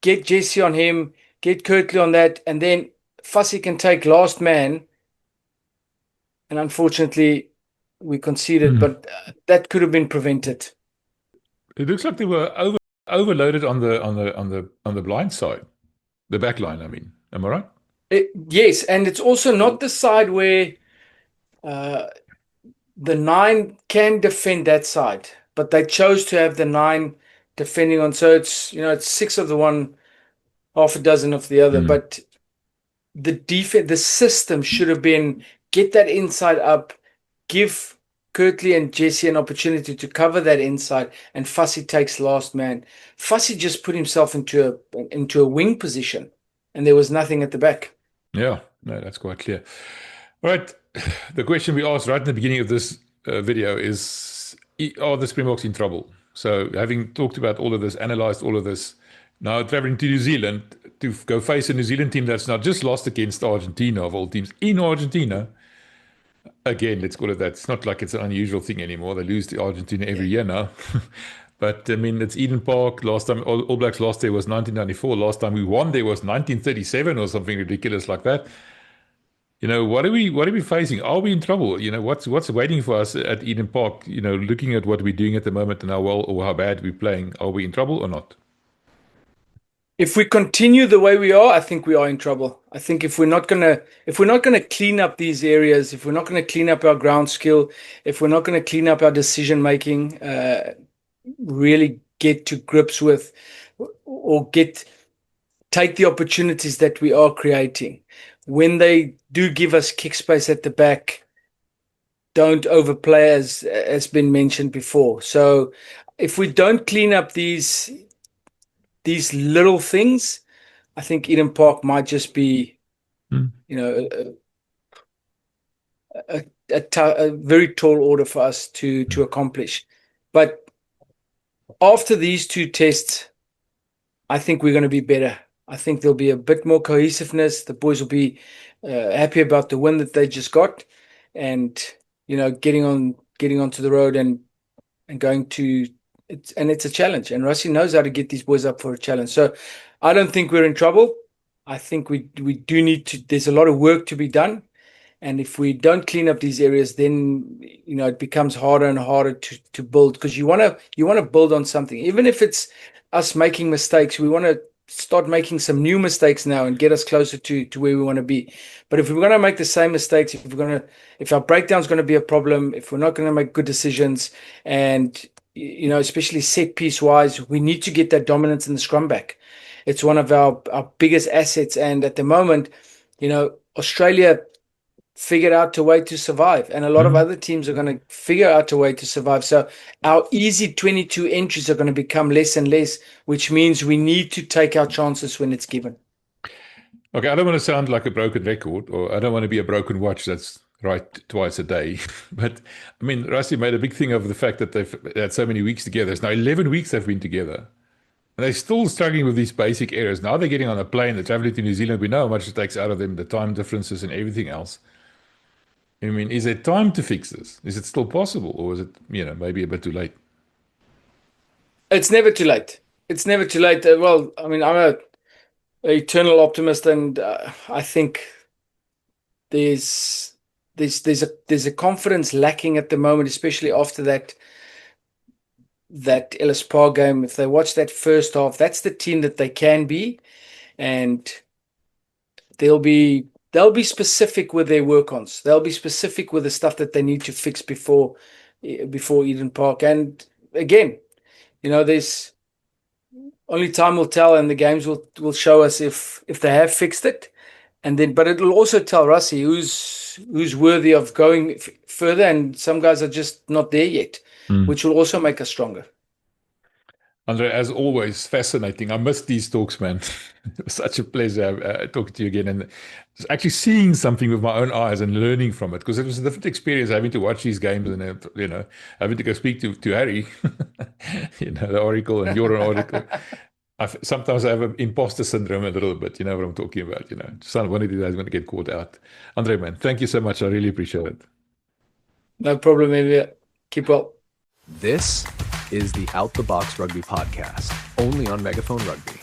[SPEAKER 3] get Jesse on him, get Kirtley on that, and then Fussy can take last man. And unfortunately, we conceded, but that could have been prevented.
[SPEAKER 2] It looks like they were overloaded on the blind side, the back line. I mean, am I right?
[SPEAKER 3] Yes, and it's also not the side where the 9 can defend that side, but they chose to have the 9 defending on. So it's 6 of the one, half a dozen of the other. But the system should have been get that inside up, give Kirtley and Jesse an opportunity to cover that inside, and Fussy takes last man. Fussy just put himself into a wing position, and there was nothing at the back.
[SPEAKER 2] Yeah, no, that's quite clear. All right, the question we asked right in the beginning of this video is, are the Springboks in trouble? So having talked about all of this, analysed all of this, now travelling to New Zealand to go face a New Zealand team that's not just lost against Argentina, of all teams, in Argentina. Again, let's call it that. It's not like it's an unusual thing anymore. They lose to Argentina every year now. But, I mean, it's Eden Park. Last time All Blacks lost there was 1994. Last time we won there was 1937 or something ridiculous like that. What are we facing? Are we in trouble? What's waiting for us at Eden Park? Looking at what we're doing at the moment and how well or how bad we're playing, are we in trouble or not?
[SPEAKER 3] If we continue the way we are, I think we are in trouble. I think if we're not gonna clean up these areas, if we're not gonna clean up our ground skill, if we're not gonna clean up our decision making, really get to grips with or take the opportunities that we are creating. When they do give us kick space at the back, don't overplay, as has been mentioned before. So if we don't clean up these little things, I think Eden Park might just be, a very tall order for us to accomplish. But after these 2 tests, I think we're going to be better. I think there'll be a bit more cohesiveness. The boys will be happy about the win that they just got, and getting onto the road and going to. It's a challenge, and Rassie knows how to get these boys up for a challenge. So I don't think we're in trouble. I think we do need to. There's a lot of work to be done, and if we don't clean up these areas, then it becomes harder and harder to build, because you want to build on something, even if it's us making mistakes. We want to start making some new mistakes now and get us closer to where we want to be. But if we're going to make the same mistakes, if our breakdown is going to be a problem, if we're not going to make good decisions, and especially set piece wise, we need to get that dominance in the scrum back. It's one of our biggest assets. And at the moment, Australia figured out a way to survive, and a lot of other teams are going to figure out a way to survive. So our easy 22 entries are going to become less and less, which means we need to take our chances when it's given.
[SPEAKER 2] Okay, I don't want to sound like a broken record, or I don't want to be a broken watch that's right twice a day. But, I mean, Rassie made a big thing of the fact that they've had so many weeks together. It's now 11 weeks they've been together. And they're still struggling with these basic areas. Now they're getting on a plane, they're traveling to New Zealand. We know how much it takes out of them, the time differences and everything else. I mean, is there time to fix this? Is it still possible? Or is it, maybe a bit too late?
[SPEAKER 3] It's never too late. It's never too late. Well, I mean, I'm a eternal optimist, and I think there's there's a confidence lacking at the moment, especially after that Ellis Park game. If they watch that first half, that's the team that they can be, and they'll be specific with their work-ons. They'll be specific with the stuff that they need to fix before Eden Park. And again, there's only time will tell, and the games will show us if they have fixed it. And then, but it'll also tell Rassie who's worthy of going further, and some guys are just not there yet, which will also make us stronger.
[SPEAKER 2] André, as always, fascinating. I missed these talks, man. It was such a pleasure talking to you again, and actually seeing something with my own eyes and learning from it, because it was a different experience having to watch these games and having to go speak to Harry, the Oracle, and you're an Oracle. Sometimes I have an imposter syndrome a little bit. You know what I'm talking about. One of these days I'm going to get caught out. André, man, thank you so much. I really appreciate it.
[SPEAKER 3] No problem, maybe. Keep well.
[SPEAKER 1] This is the Out the Box Rugby podcast, only on Megaphone Rugby.